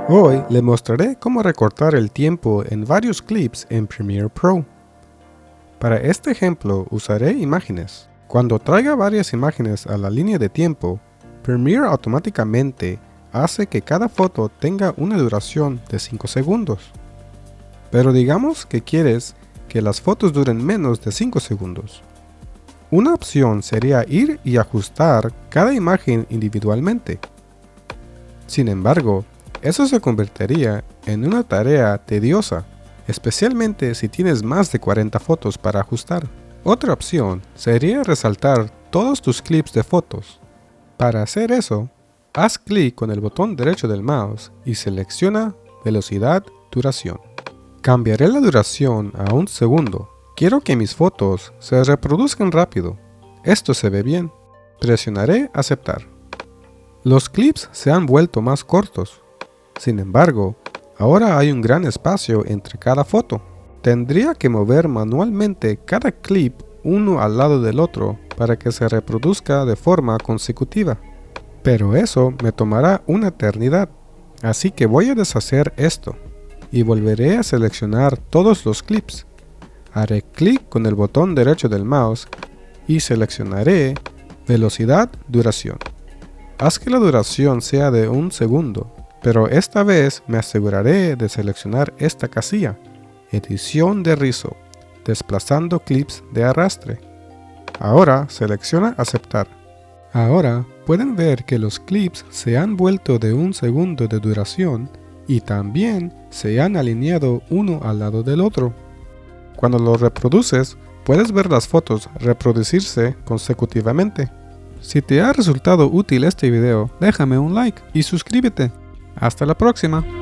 Hoy le mostraré cómo recortar el tiempo en varios clips en Premiere Pro. Para este ejemplo usaré imágenes. Cuando traiga varias imágenes a la línea de tiempo, Premiere automáticamente hace que cada foto tenga una duración de 5 segundos. Pero digamos que quieres que las fotos duren menos de 5 segundos. Una opción sería ir y ajustar cada imagen individualmente. Sin embargo, eso se convertiría en una tarea tediosa, especialmente si tienes más de 40 fotos para ajustar. Otra opción sería resaltar todos tus clips de fotos. Para hacer eso, haz clic con el botón derecho del mouse y selecciona Velocidad, Duración. Cambiaré la duración a 1 segundo. Quiero que mis fotos se reproduzcan rápido. Esto se ve bien. Presionaré Aceptar. Los clips se han vuelto más cortos. Sin embargo, ahora hay un gran espacio entre cada foto. Tendría que mover manualmente cada clip uno al lado del otro para que se reproduzca de forma consecutiva. Pero eso me tomará una eternidad, así que voy a deshacer esto y volveré a seleccionar todos los clips. Haré clic con el botón derecho del mouse y seleccionaré Velocidad, Duración. Haz que la duración sea de 1 segundo. Pero esta vez me aseguraré de seleccionar esta casilla, Edición de rizo, desplazando clips de arrastre. Ahora selecciona Aceptar. Ahora pueden ver que los clips se han vuelto de 1 segundo de duración y también se han alineado uno al lado del otro. Cuando los reproduces, puedes ver las fotos reproducirse consecutivamente. Si te ha resultado útil este video, déjame un like y suscríbete. Hasta la próxima.